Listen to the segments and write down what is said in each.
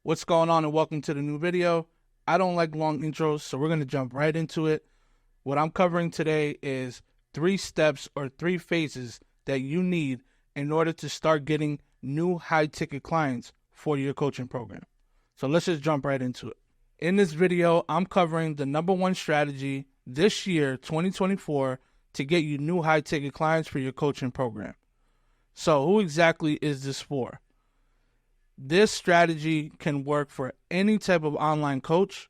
What's going on, and welcome to the new video. I don't like long intros, so we're going to jump right into it. What I'm covering today is 3 steps or 3 phases that you need in order to start getting new high-ticket clients for your coaching program. So let's just jump right into it. In this video, I'm covering the number 1 strategy this year, 2024, to get you new high-ticket clients for your coaching program. So who exactly is this for? This strategy can work for any type of online coach.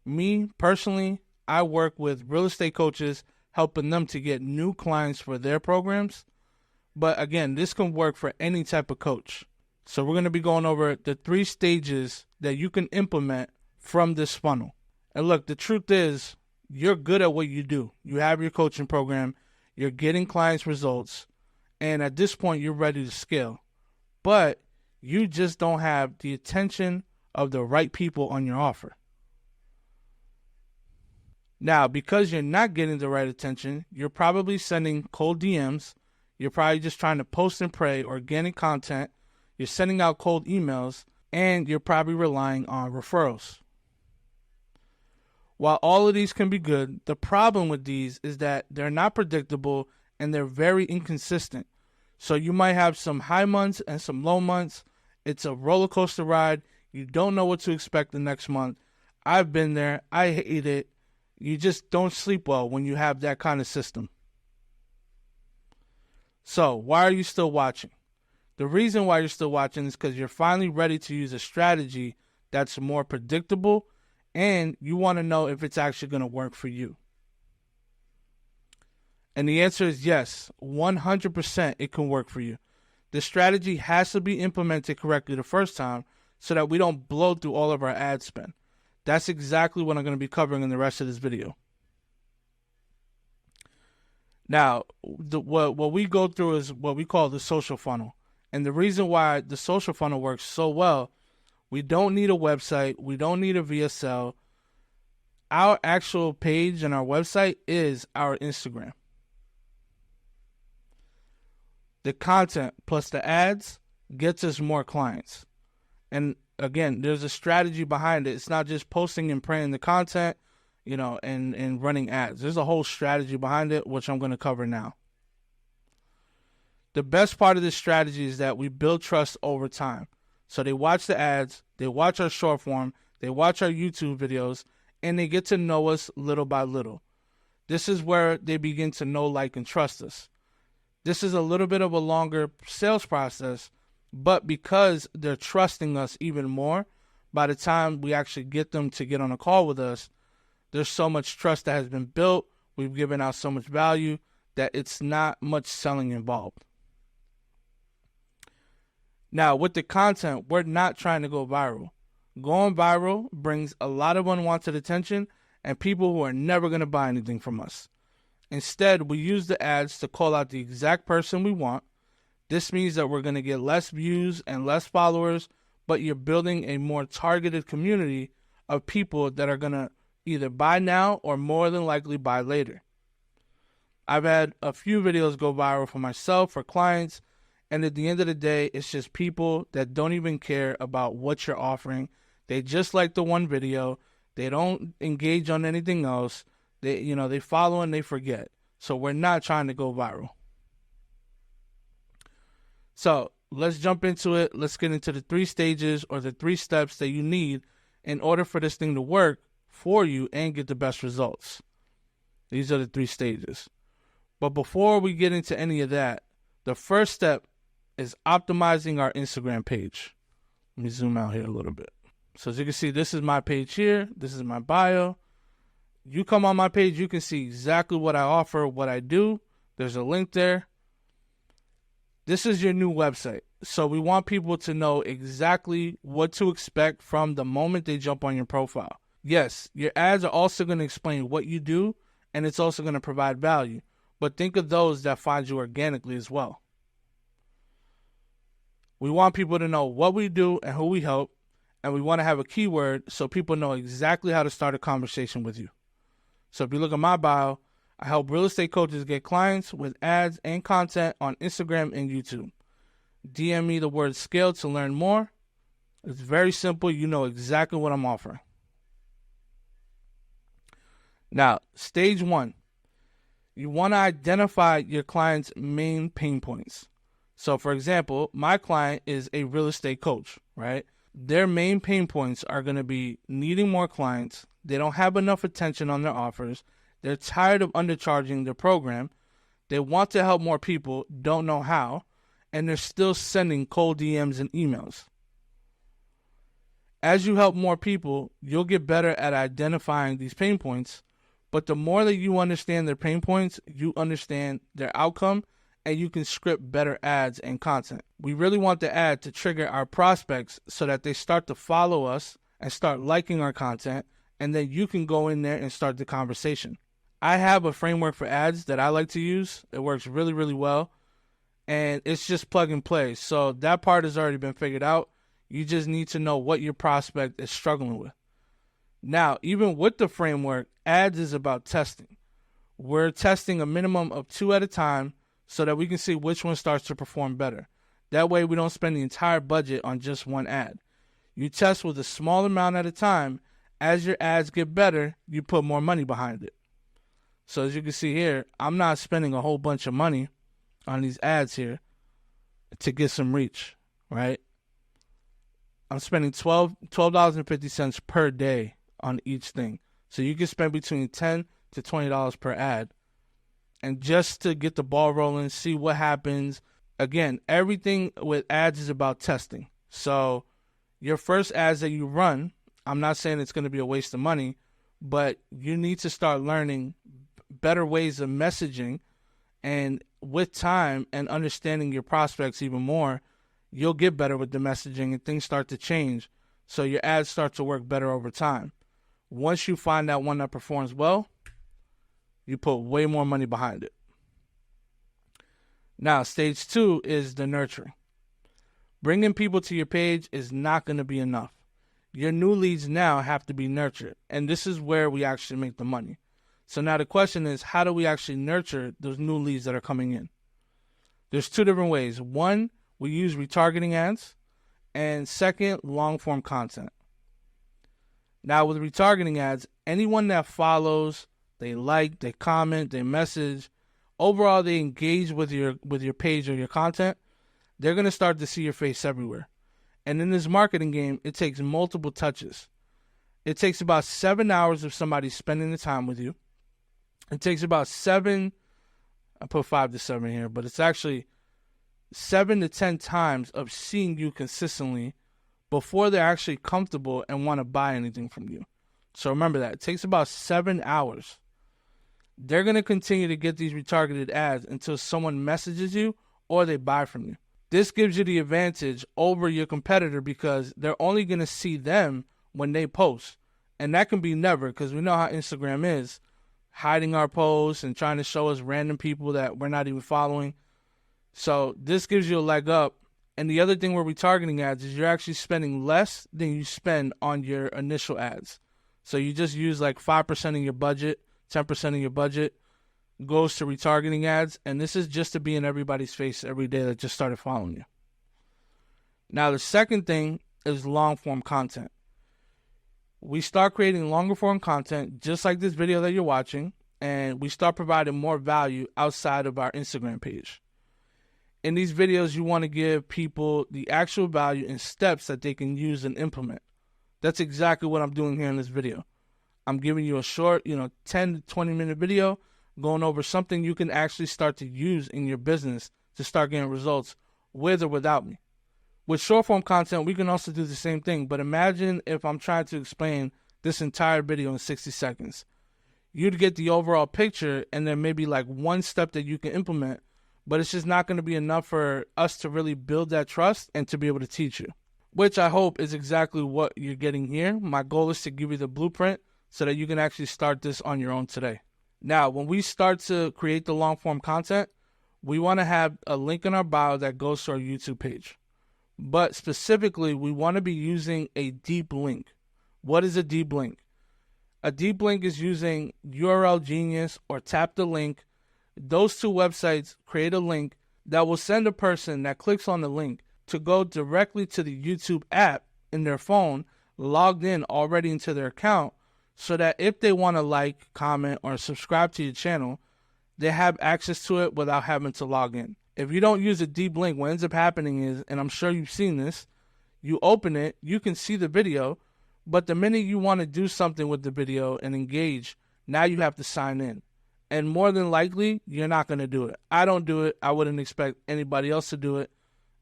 Me, personally, I work with real estate coaches, helping them to get new clients for their programs. But again, this can work for any type of coach. So we're going to be going over the 3 stages that you can implement from this funnel. And look, the truth is, you're good at what you do. You have your coaching program, you're getting clients results, and at this point, you're ready to scale. But you just don't have the attention of the right people on your offer. Now, because you're not getting the right attention, you're probably sending cold DMs. You're probably just trying to post and pray organic content. You're sending out cold emails, and you're probably relying on referrals. While all of these can be good, the problem with these is that they're not predictable and they're very inconsistent. So you might have some high months and some low months. It's a roller coaster ride. You don't know what to expect the next month. I've been there. I hate it. You just don't sleep well when you have that kind of system. So why are you still watching? The reason why you're still watching is because you're finally ready to use a strategy that's more predictable, and you want to know if it's actually going to work for you. And the answer is yes, 100% it can work for you. The strategy has to be implemented correctly the first time so that we don't blow through all of our ad spend. That's exactly what I'm going to be covering in the rest of this video. Now, what we go through is what we call the social funnel. And the reason why the social funnel works so well, we don't need a website. We don't need a VSL. Our actual page and our website is our Instagram. The content plus the ads gets us more clients. And again, there's a strategy behind it. It's not just posting and praying the content, and running ads. There's a whole strategy behind it, which I'm going to cover now. The best part of this strategy is that we build trust over time. So they watch the ads, they watch our short form, they watch our YouTube videos, and they get to know us little by little. This is where they begin to know, like, and trust us. This is a little bit of a longer sales process, but because they're trusting us even more, by the time we actually get them to get on a call with us, there's so much trust that has been built, we've given out so much value, that it's not much selling involved. Now, with the content, we're not trying to go viral. Going viral brings a lot of unwanted attention and people who are never going to buy anything from us. Instead, we use the ads to call out the exact person we want. This means that we're going to get less views and less followers, but you're building a more targeted community of people that are going to either buy now or more than likely buy later. I've had a few videos go viral for myself, for clients, and at the end of the day, it's just people that don't even care about what you're offering. They just like the one video. They don't engage on anything else. They follow and they forget. So we're not trying to go viral. So let's jump into it. Let's get into the 3 stages or the 3 steps that you need in order for this thing to work for you and get the best results. These are the 3 stages. But before we get into any of that, the first step is optimizing our Instagram page. Let me zoom out here a little bit. So as you can see, this is my page here. This is my bio. You come on my page, you can see exactly what I offer, what I do. There's a link there. This is your new website. So we want people to know exactly what to expect from the moment they jump on your profile. Yes, your ads are also going to explain what you do, and it's also going to provide value. But think of those that find you organically as well. We want people to know what we do and who we help, and we want to have a keyword so people know exactly how to start a conversation with you. So if you look at my bio, I help real estate coaches get clients with ads and content on Instagram and YouTube. DM me the word scale to learn more. It's very simple. You know exactly what I'm offering. Now, stage 1, you want to identify your client's main pain points. So, for example, my client is a real estate coach, right? Their main pain points are going to be needing more clients. They don't have enough attention on their offers. They're tired of undercharging their program. They want to help more people, don't know how, and they're still sending cold DMs and emails. As you help more people, you'll get better at identifying these pain points, but the more that you understand their pain points, you understand their outcome, and you can script better ads and content. We really want the ad to trigger our prospects so that they start to follow us and start liking our content, and then you can go in there and start the conversation. I have a framework for ads that I like to use. It works really, really well, and it's just plug and play. So that part has already been figured out. You just need to know what your prospect is struggling with. Now, even with the framework, ads is about testing. We're testing a minimum of 2 at a time so that we can see which one starts to perform better. That way we don't spend the entire budget on just one ad. You test with a small amount at a time. As your ads get better, you put more money behind it. So as you can see here, I'm not spending a whole bunch of money on these ads here to get some reach, right? I'm spending $12.50 per day on each thing. So you can spend between $10 to $20 per ad. And just to get the ball rolling, see what happens. Again, everything with ads is about testing. So your first ads that you run, I'm not saying it's going to be a waste of money, but you need to start learning better ways of messaging. And with time and understanding your prospects even more, you'll get better with the messaging and things start to change. So your ads start to work better over time. Once you find that one that performs well, you put way more money behind it. Now, stage 2 is the nurturing. Bringing people to your page is not going to be enough. Your new leads now have to be nurtured, and this is where we actually make the money. So now the question is, how do we actually nurture those new leads that are coming in? There's 2 different ways. One, we use retargeting ads, and second, long-form content. Now, with retargeting ads, anyone that follows, they like, they comment, they message, overall they engage with your page or your content, they're going to start to see your face everywhere. And in this marketing game, it takes multiple touches. It takes about 7 hours of somebody spending the time with you. It takes about 7, I put 5 to 7 here, but it's actually 7 to 10 times of seeing you consistently before they're actually comfortable and want to buy anything from you. So remember that. It takes about 7 hours. They're going to continue to get these retargeted ads until someone messages you or they buy from you. This gives you the advantage over your competitor because they're only going to see them when they post. And that can be never, because we know how Instagram is, hiding our posts and trying to show us random people that we're not even following. So this gives you a leg up. And the other thing with retargeting ads is you're actually spending less than you spend on your initial ads. So you just use like 5% of your budget, 10% of your budget goes to retargeting ads. And this is just to be in everybody's face every day that just started following you. Now, the second thing is long form content. We start creating longer form content just like this video that you're watching. And we start providing more value outside of our Instagram page. In these videos, you want to give people the actual value and steps that they can use and implement. That's exactly what I'm doing here in this video. I'm giving you a short, 10 to 20 minute video going over something you can actually start to use in your business to start getting results with or without me. With short form content, we can also do the same thing, but imagine if I'm trying to explain this entire video in 60 seconds. You'd get the overall picture and then maybe like one step that you can implement, but it's just not going to be enough for us to really build that trust and to be able to teach you, which I hope is exactly what you're getting here. My goal is to give you the blueprint so that you can actually start this on your own today. Now, when we start to create the long form content, we want to have a link in our bio that goes to our YouTube page. But specifically, we want to be using a deep link. What is a deep link? A deep link is using URL Genius or Tap the Link. Those 2 websites create a link that will send a person that clicks on the link to go directly to the YouTube app in their phone logged in already into their account, so that if they want to like, comment, or subscribe to your channel, they have access to it without having to log in. If you don't use a deep link, what ends up happening is, and I'm sure you've seen this, you open it, you can see the video, but the minute you want to do something with the video and engage, now you have to sign in. And more than likely, you're not going to do it. I don't do it. I wouldn't expect anybody else to do it.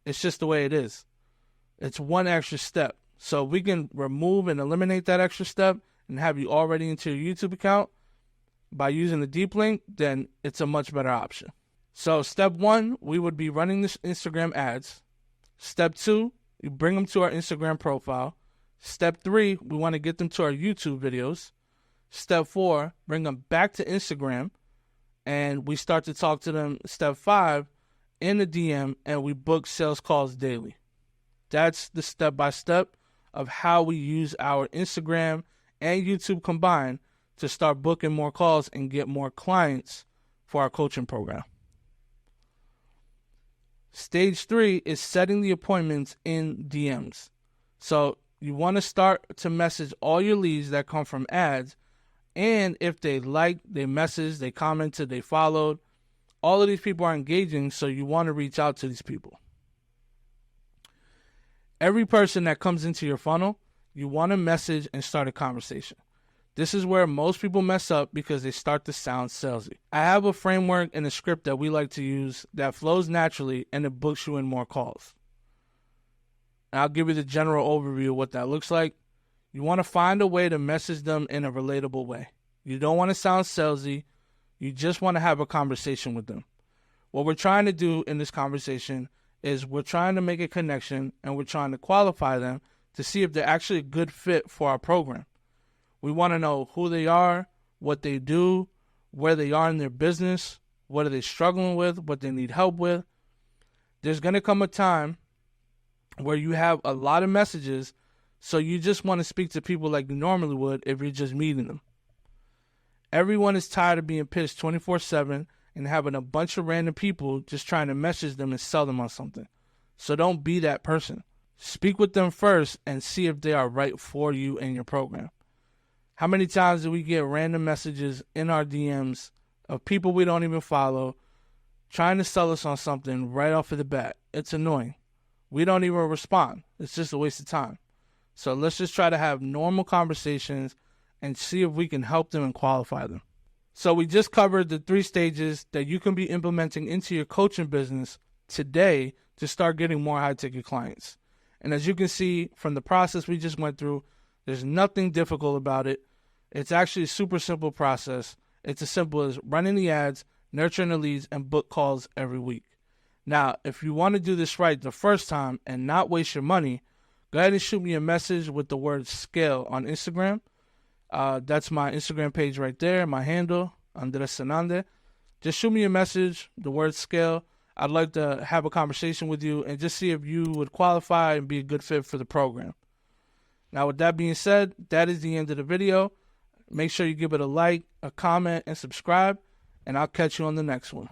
It's just the way it is. It's one extra step. So if we can remove and eliminate that extra step and have you already into your YouTube account by using the deep link, then it's a much better option. So step 1, we would be running this Instagram ads. Step 2, you bring them to our Instagram profile. Step 3, we want to get them to our YouTube videos. Step 4, bring them back to Instagram, and we start to talk to them. Step 5, in the DM, and we book sales calls daily. That's the step-by-step of how we use our Instagram and YouTube combined to start booking more calls and get more clients for our coaching program. Stage 3 is setting the appointments in DMs. So you want to start to message all your leads that come from ads, and if they liked, they messaged, they commented, they followed, all of these people are engaging, so you want to reach out to these people. Every person that comes into your funnel, you want to message and start a conversation. This is where most people mess up because they start to sound salesy. I have a framework and a script that we like to use that flows naturally, and it books you in more calls. And I'll give you the general overview of what that looks like. You want to find a way to message them in a relatable way. You don't want to sound salesy. You just want to have a conversation with them. What we're trying to do in this conversation is we're trying to make a connection, and we're trying to qualify them to see if they're actually a good fit for our program. We want to know who they are, what they do, where they are in their business, what are they struggling with, what they need help with. There's going to come a time where you have a lot of messages, so you just want to speak to people like you normally would if you're just meeting them. Everyone is tired of being pitched 24/7 and having a bunch of random people just trying to message them and sell them on something. So don't be that person. Speak with them first and see if they are right for you and your program. How many times do we get random messages in our DMs of people we don't even follow trying to sell us on something right off of the bat? It's annoying. We don't even respond. It's just a waste of time. So let's just try to have normal conversations and see if we can help them and qualify them. So we just covered the 3 stages that you can be implementing into your coaching business today to start getting more high-ticket clients. And as you can see from the process we just went through, there's nothing difficult about it. It's actually a super simple process. It's as simple as running the ads, nurturing the leads, and book calls every week. Now, if you want to do this right the first time and not waste your money, go ahead and shoot me a message with the word scale on Instagram. That's my Instagram page right there, my handle, Andres Hernandez. Just shoot me a message, the word scale. I'd like to have a conversation with you and just see if you would qualify and be a good fit for the program. Now, with that being said, that is the end of the video. Make sure you give it a like, a comment, and subscribe, and I'll catch you on the next one.